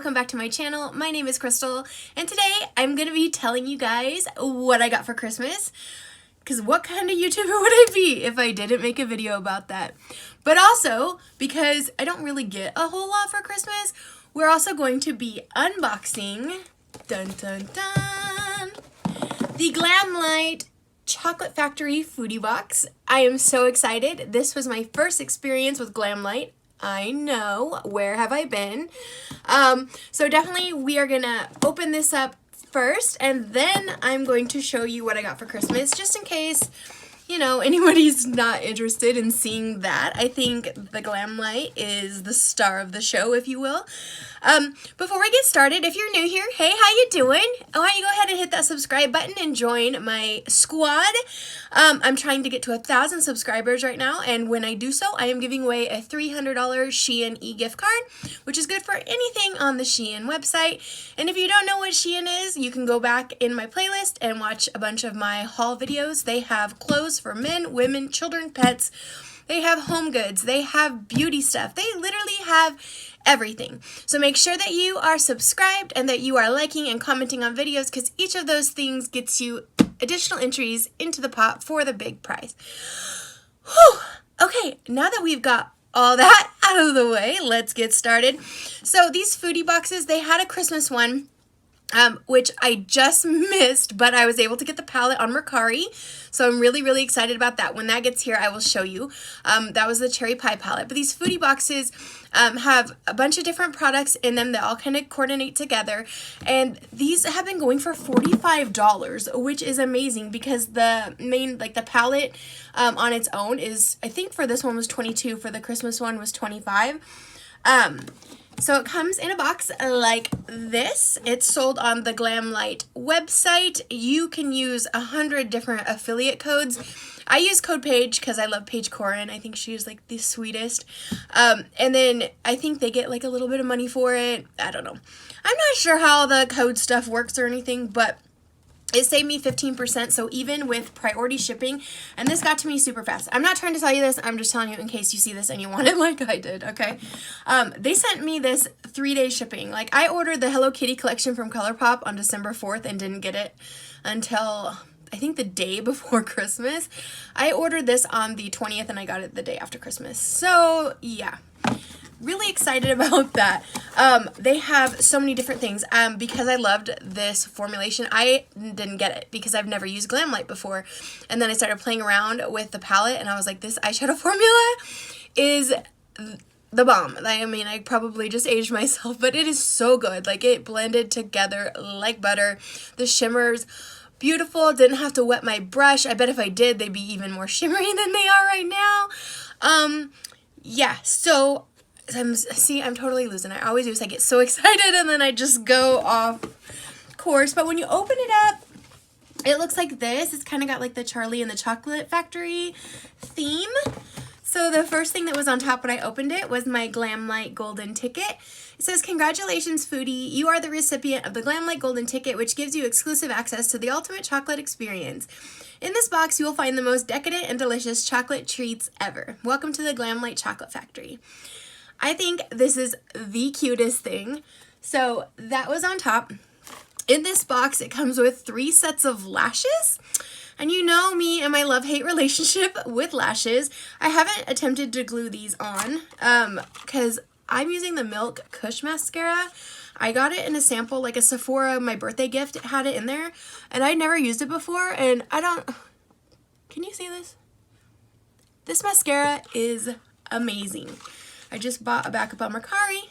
welcome back to my channel. My name is Crystal, and today I'm going to be telling you guys what I got for Christmas. Because what kind of YouTuber would I be if I didn't make a video about that? But also, because I don't really get a whole lot for Christmas, we're also going to be unboxing, dun dun dun, the Glamlite Chocolate Factory Foodie Box. I am so excited. This was my first experience with Glamlite. I know, where have I been? So definitely we are gonna open this up first, and then I'm going to show you what I got for Christmas, just in case, you know, anybody's not interested in seeing that. I think the Glamlite is the star of the show, if you will. Before we get started, if you're new here, hey, how you doing? Why don't you go ahead and hit that subscribe button and join my squad. I'm trying to get to 1,000 subscribers right now, and when I do so, I am giving away a $300 Shein e-gift card, which is good for anything on the Shein website. And if you don't know what Shein is, you can go back in my playlist and watch a bunch of my haul videos. They have clothes for men, women, children, pets. They have home goods. They have beauty stuff. They literally have everything. So make sure that you are subscribed and that you are liking and commenting on videos, because each of those things gets you additional entries into the pot for the big prize. Whew. Okay, now that we've got all that out of the way, let's get started. So these foodie boxes, they had a Christmas one, which I just missed, but I was able to get the palette on Mercari, so I'm really, really excited about that. When that gets here, I will show you. That was the cherry pie palette. But these foodie boxes have a bunch of different products in them that all kind of coordinate together, and these have been going for $45, which is amazing, because the main, like the palette on its own is, I think for this one was $22, for the Christmas one was $25. So it comes in a box like this. It's sold on the Glamlite website. You can use 100 different affiliate codes. I use code Paige because I love Paige Corin. I think she's like the sweetest. And then I think they get like a little bit of money for it. I don't know. I'm not sure how the code stuff works or anything, but it saved me 15%, so even with priority shipping, and this got to me super fast. I'm not trying to tell you this, I'm just telling you in case you see this and you want it like I did, okay? They sent me this 3-day shipping. Like, I ordered the Hello Kitty collection from Colourpop on December 4th and didn't get it until, I think, the day before Christmas. I ordered this on the 20th and I got it the day after Christmas. So, yeah. Really excited about that. They have so many different things. Because I loved this formulation, I didn't get it because I've never used Glamlite before. And then I started playing around with the palette and I was like, this eyeshadow formula is the bomb. I mean, I probably just aged myself, but it is so good. Like, it blended together like butter. The shimmers, beautiful. Didn't have to wet my brush. I bet if I did, they'd be even more shimmery than they are right now. Yeah, so I'm totally losing it. I always do this. I get so excited and then I just go off course. But when you open it up, it looks like this. It's kind of got like the Charlie and the Chocolate Factory theme. So the first thing that was on top when I opened it was my Glamlite Golden Ticket. It says, "Congratulations, Foodie. You are the recipient of the Glamlite Golden Ticket, which gives you exclusive access to the ultimate chocolate experience. In this box, you will find the most decadent and delicious chocolate treats ever. Welcome to the Glamlite Chocolate Factory." I think this is the cutest thing. So that was on top. In this box, it comes with 3 sets of lashes. And you know me and my love-hate relationship with lashes. I haven't attempted to glue these on because I'm using the Milk Kush Mascara. I got it in a sample, like a Sephora, my birthday gift, it had it in there. And I never used it before, and can you see this? This mascara is amazing. I just bought a backup on Mercari.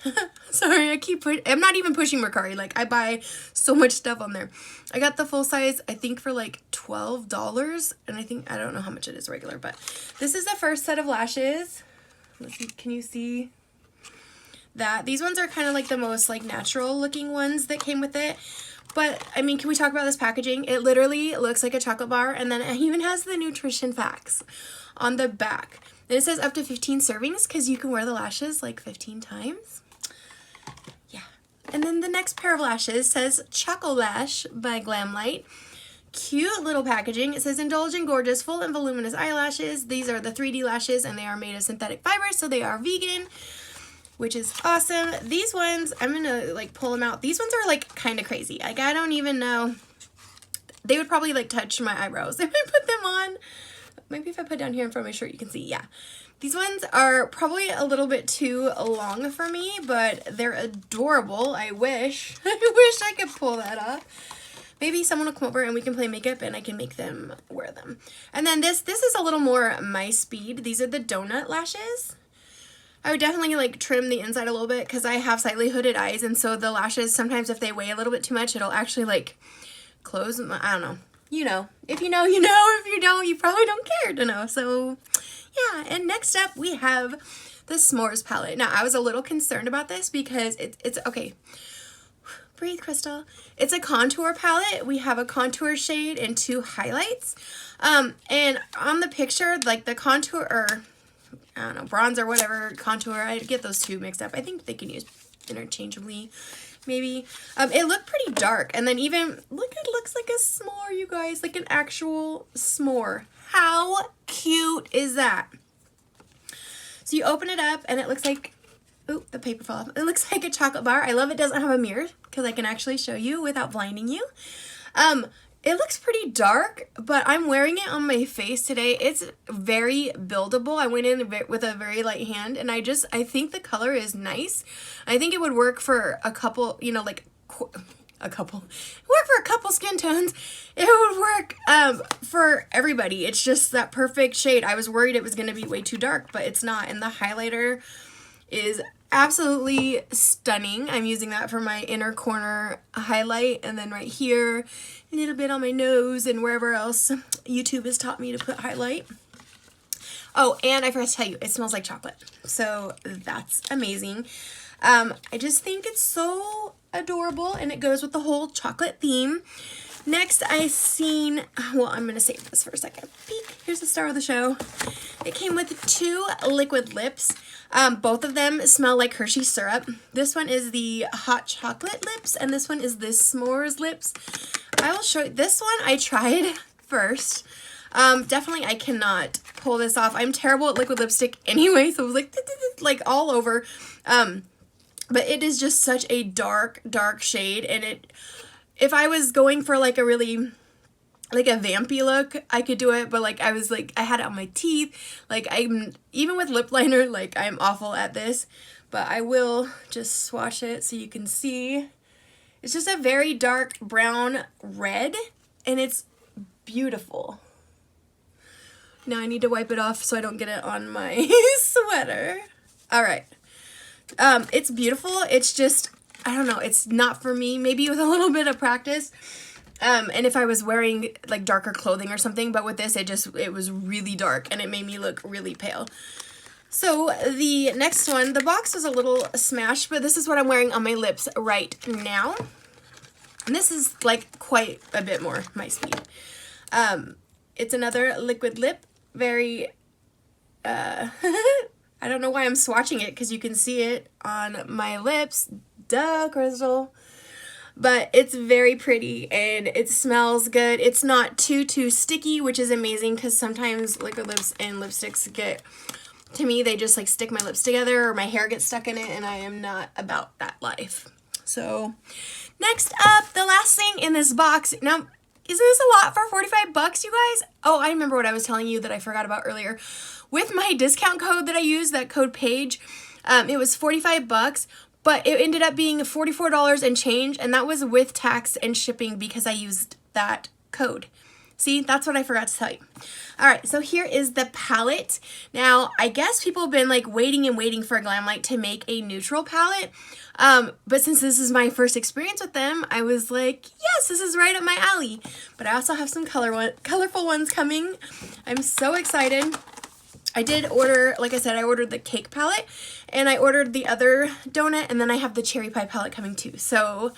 Sorry, I'm not even pushing Mercari. Like, I buy so much stuff on there. I got the full size, I think, for like $12. And I don't know how much it is regular, but this is the first set of lashes. Let's see, can you see that? These ones are kind of like the most like natural looking ones that came with it. But, I mean, can we talk about this packaging? It literally looks like a chocolate bar, and then it even has the nutrition facts on the back. And it says up to 15 servings because you can wear the lashes like 15 times. Yeah. And then the next pair of lashes says Choco Lash by Glamlite. Cute little packaging. It says indulge in gorgeous, full and voluminous eyelashes. These are the 3D lashes and they are made of synthetic fibers, so they are vegan. which is awesome. These ones, I'm gonna like pull them out. These ones are like kind of crazy. Like I don't even know. They would probably like touch my eyebrows if I put them on. Maybe if I put down here in front of my shirt, you can see. Yeah. These ones are probably a little bit too long for me, but they're adorable. I wish I could pull that off. Maybe someone will come over and we can play makeup and I can make them wear them. And then this is a little more my speed. These are the donut lashes. I would definitely like trim the inside a little bit because I have slightly hooded eyes, and so the lashes, sometimes if they weigh a little bit too much, it'll actually like close. I don't know. You know. If you know, you know. If you don't, you probably don't care to know. So yeah, and next up we have the S'mores palette. Now I was a little concerned about this because it's okay. Breathe, Crystal. It's a contour palette. We have a contour shade and 2 highlights. And on the picture, like the contour, or I don't know, bronze or whatever, contour, I get those two mixed up. I think they can use interchangeably, maybe. It looked pretty dark. And then even, look, it looks like a s'more, you guys, like an actual s'more. How cute is that? So you open it up and it looks like, oh, the paper fell off. It looks like a chocolate bar. I love it doesn't have a mirror because I can actually show you without blinding you. It looks pretty dark, but I'm wearing it on my face today. It's very buildable. I went in with a very light hand, and I think the color is nice. I think it would work for a couple, you know, like a couple. Work for a couple skin tones. It would work for everybody. It's just that perfect shade. I was worried it was going to be way too dark, but it's not. And the highlighter is absolutely stunning. I'm using that for my inner corner highlight, and then right here, a little bit on my nose and wherever else YouTube has taught me to put highlight. Oh, and I forgot to tell you, it smells like chocolate. So that's amazing. I just think it's so adorable, and it goes with the whole chocolate theme. Next, I seen, well, I'm going to save this for a second. Peek, here's the star of the show. It came with 2 liquid lips. Both of them smell like Hershey syrup. This one is the hot chocolate lips, and this one is the s'mores lips. I will show you. This one I tried first. Definitely I cannot pull this off. I'm terrible at liquid lipstick anyway, so it was like all over. But it is just such a dark, dark shade, and if I was going for like a really, like a vampy look, I could do it, but like I had it on my teeth. Like even with lip liner, like I'm awful at this, but I will just swatch it so you can see. It's just a very dark brown red, and it's beautiful. Now I need to wipe it off so I don't get it on my sweater. All right. It's beautiful. It's just, I don't know, it's not for me. Maybe with a little bit of practice. And if I was wearing like darker clothing or something, but with this, it was really dark and it made me look really pale. So the next one, the box was a little smashed, but this is what I'm wearing on my lips right now. And this is like quite a bit more my speed. It's another liquid lip, very, I don't know why I'm swatching it because you can see it on my lips. Duh, Crystal. But it's very pretty and it smells good. It's not too sticky, which is amazing because sometimes liquid lips and lipsticks get, to me, they just like stick my lips together or my hair gets stuck in it, and I am not about that life. So next up, the last thing in this box. Now, isn't this a lot for 45 bucks, you guys? Oh, I remember what I was telling you that I forgot about earlier. With my discount code that I used, that code PAIGE, it was 45 bucks. But it ended up being $44 and change, and that was with tax and shipping because I used that code. See, that's what I forgot to tell you. All right, so here is the palette. Now, I guess people have been like waiting and waiting for Glamlite to make a neutral palette. But since this is my first experience with them, I was like, yes, this is right up my alley. But I also have some colorful ones coming. I'm so excited. I did order, like I said, I ordered the cake palette, and I ordered the other donut, and then I have the cherry pie palette coming too. So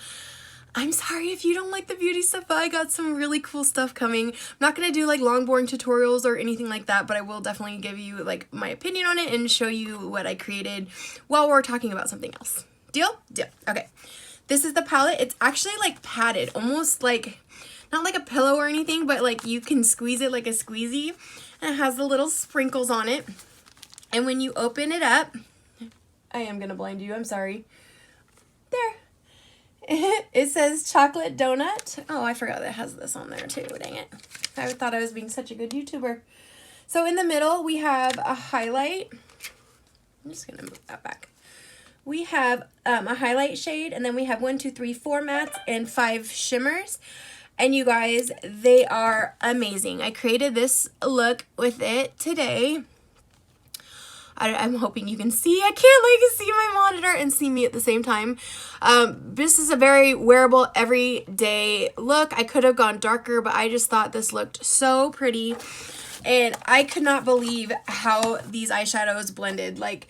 I'm sorry if you don't like the beauty stuff, but I got some really cool stuff coming. I'm not going to do like long boring tutorials or anything like that, but I will definitely give you like my opinion on it and show you what I created while we're talking about something else. Deal? Deal. Okay. This is the palette. It's actually like padded, almost like, not like a pillow or anything, but like you can squeeze it like a squeezy. And it has the little sprinkles on it. And when you open it up, I am gonna blind you. I'm sorry. There. It says chocolate donut. Oh, I forgot that it has this on there too. Dang it. I thought I was being such a good YouTuber. So in the middle, we have a highlight. I'm just going to move that back. We have a highlight shade, and then we have 1, 2, 3, 4 mattes and 5 shimmers. And you guys, they are amazing. I created this look with it today. I'm hoping you can see. I can't like see my monitor and see me at the same time. This is a very wearable, everyday look. I could have gone darker, but I just thought this looked so pretty. And I could not believe how these eyeshadows blended. Like,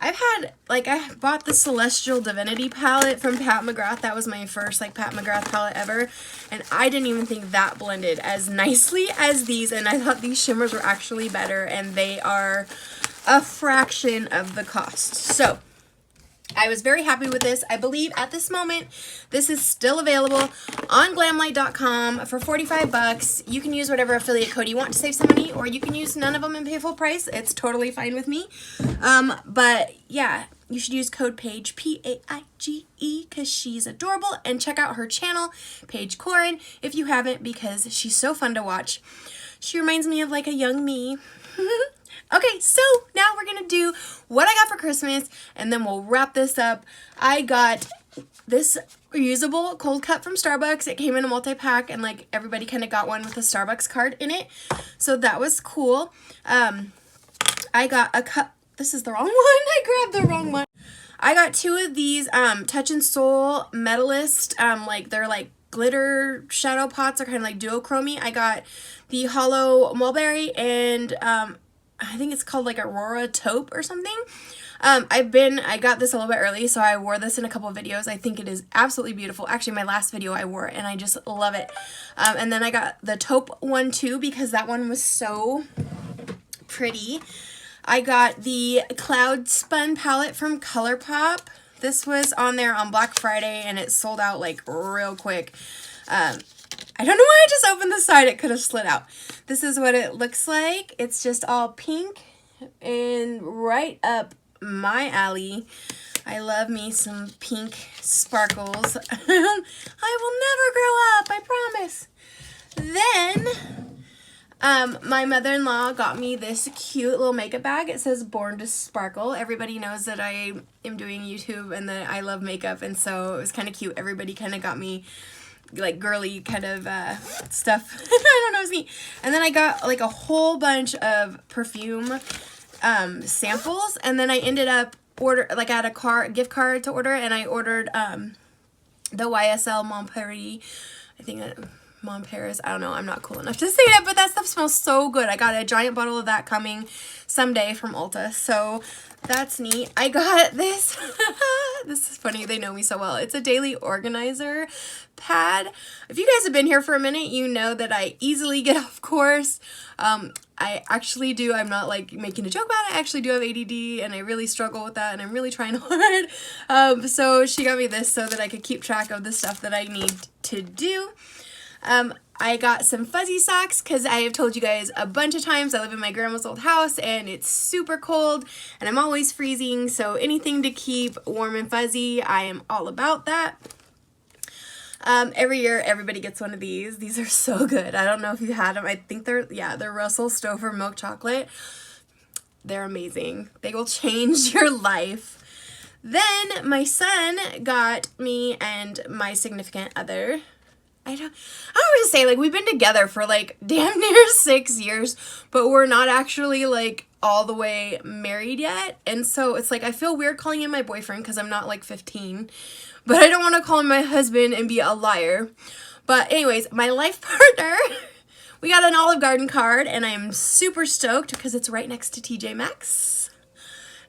I bought the Celestial Divinity palette from Pat McGrath. That was my first, like, Pat McGrath palette ever. And I didn't even think that blended as nicely as these. And I thought these shimmers were actually better. And they are a fraction of the cost. So I was very happy with this. I believe at this moment this is still available on glamlite.com for 45 bucks. You can use whatever affiliate code you want to save some money, or you can use none of them and pay full price. It's totally fine with me. But yeah, you should use code Paige, P-A-I-G-E, because she's adorable, and check out her channel, Paige Corin, if you haven't, because she's so fun to watch. She reminds me of like a young me. Okay, so now we're going to do what I got for Christmas, and then we'll wrap this up. I got this reusable cold cup from Starbucks. It came in a multi-pack, and like everybody kind of got one with a Starbucks card in it. So that was cool. I got a cup. This is the wrong one. I grabbed the wrong one. I got 2 of these Touch and Soul Metalist. Like they're like glitter shadow pots. Are kind of like duochrome-y. I got the Hollow Mulberry and I think it's called like Aurora Taupe or something. I got this a little bit early, so I wore this in a couple of videos. I think it is absolutely beautiful. Actually, my last video I wore it, and I just love it. And then I got the taupe one too, because that one was so pretty. I got the Cloud Spun palette from Colourpop. This was on there on Black Friday, and it sold out like real quick. I don't know why I just opened the side. It could have slid out. This is what it looks like. It's just all pink and right up my alley. I love me some pink sparkles. I will never grow up, I promise. Then, my mother-in-law got me this cute little makeup bag. It says Born to Sparkle. Everybody knows that I am doing YouTube and that I love makeup, and so it was kind of cute. Everybody kind of got me like girly kind of stuff. I don't know, it's neat. And then I got like a whole bunch of perfume samples, and then I ended up I had a gift card to order, and I ordered the YSL Mon Paris. I think Mon Paris, I don't know, I'm not cool enough to say it, but that stuff smells so good. I got a giant bottle of that coming someday from Ulta, so that's neat. I got this. This is funny, they know me so well. It's a daily organizer pad. If you guys have been here for a minute, you know that I easily get off course. I actually do. I'm not like making a joke about it. I actually do have ADD, and I really struggle with that, and I'm really trying hard. So she got me this so that I could keep track of the stuff that I need to do. I got some fuzzy socks because I have told you guys a bunch of times I live in my grandma's old house and it's super cold and I'm always freezing, so anything to keep warm and fuzzy, I am all about that. Every year everybody gets one of these. These are so good. I don't know if you had them. I think they're Russell Stover milk chocolate. They're amazing. They will change your life. Then my son got me and my significant other, I don't want to say, like, we've been together for like damn near 6 years, but we're not actually like all the way married yet. And so it's like I feel weird calling him my boyfriend because I'm not like 15, but I don't want to call him my husband and be a liar. But anyways, my life partner, we got an Olive Garden card, and I'm super stoked because it's right next to TJ Maxx,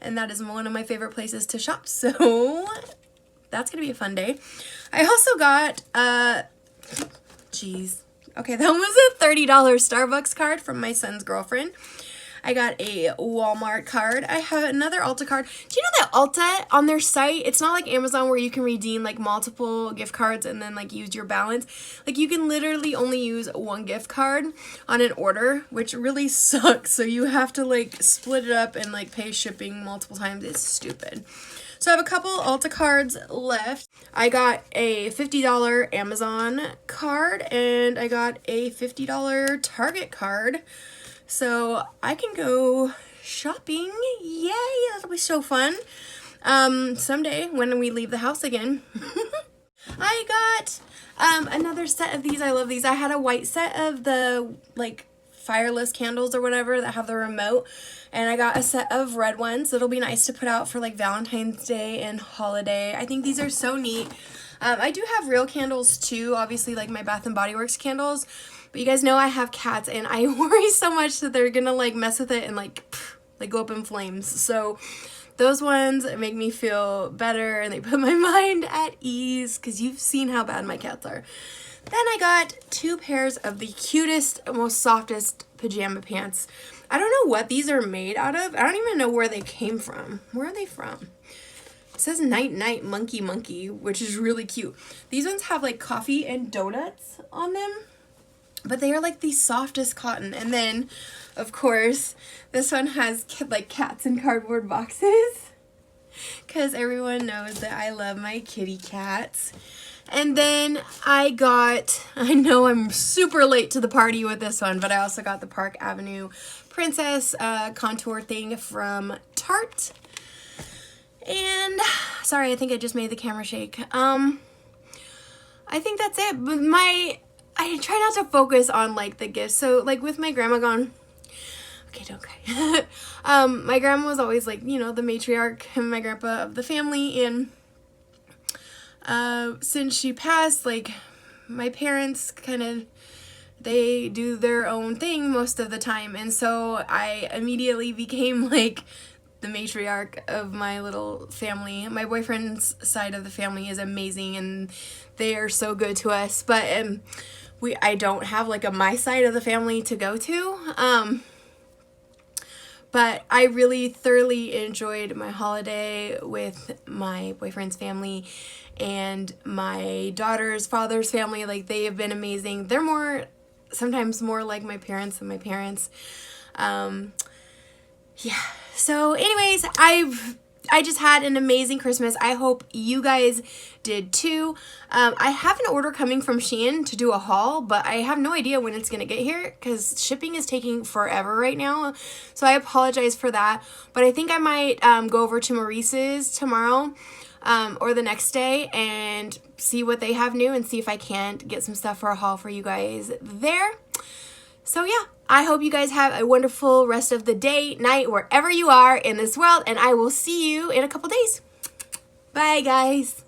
and that is one of my favorite places to shop, so that's gonna be a fun day. I also got okay, that was a $30 Starbucks card from my son's girlfriend. I got a Walmart card. I have another Ulta card. Do you know that Ulta on their site, it's not like Amazon where you can redeem like multiple gift cards and then like use your balance. Like you can literally only use one gift card on an order, which really sucks. So you have to like split it up and like pay shipping multiple times. It's stupid. So I have a couple Ulta cards left. I got a $50 Amazon card and I got a $50 Target card. So I can go shopping. Yay, that'll be so fun. Someday when we leave the house again. I got another set of these. I love these. I had a white set of the like fireless candles or whatever that have the remote, and I got a set of red ones that'll be nice to put out for like Valentine's Day and holiday. I think these are so neat. I do have real candles too, obviously like my Bath and Body Works candles, but you guys know I have cats and I worry so much that they're gonna like mess with it and like go up in flames. So those ones make me feel better and they put my mind at ease because you've seen how bad my cats are. Then I got 2 pairs of the cutest, most softest pajama pants. I don't know what these are made out of. I don't even know where they came from. Where are they from? It says Night Night Monkey Monkey, which is really cute. These ones have like coffee and donuts on them, but they are like the softest cotton. And then, of course, this one has like cats in cardboard boxes because everyone knows that I love my kitty cats. And then I know I'm super late to the party with this one, but I also got the Park Avenue Princess contour thing from Tarte. And, sorry, I think I just made the camera shake. I think that's it. But I try not to focus on, like, the gifts. So, like, with my grandma gone, okay, don't cry. My grandma was always, like, you know, the matriarch and my grandpa of the family, and since she passed, like, my parents they do their own thing most of the time, and so I immediately became, like, the matriarch of my little family. My boyfriend's side of the family is amazing, and they are so good to us, but I don't have, like, my side of the family to go to, but I really thoroughly enjoyed my holiday with my boyfriend's family and my daughter's father's family. Like, they have been amazing. They're sometimes more like my parents than my parents. Yeah. So anyways, I just had an amazing Christmas. I hope you guys did too. I have an order coming from Shein to do a haul, but I have no idea when it's going to get here because shipping is taking forever right now. So I apologize for that. But I think I might go over to Maurice's tomorrow or the next day and see what they have new and see if I can't get some stuff for a haul for you guys there. So yeah, I hope you guys have a wonderful rest of the day, night, wherever you are in this world, and I will see you in a couple days. Bye, guys.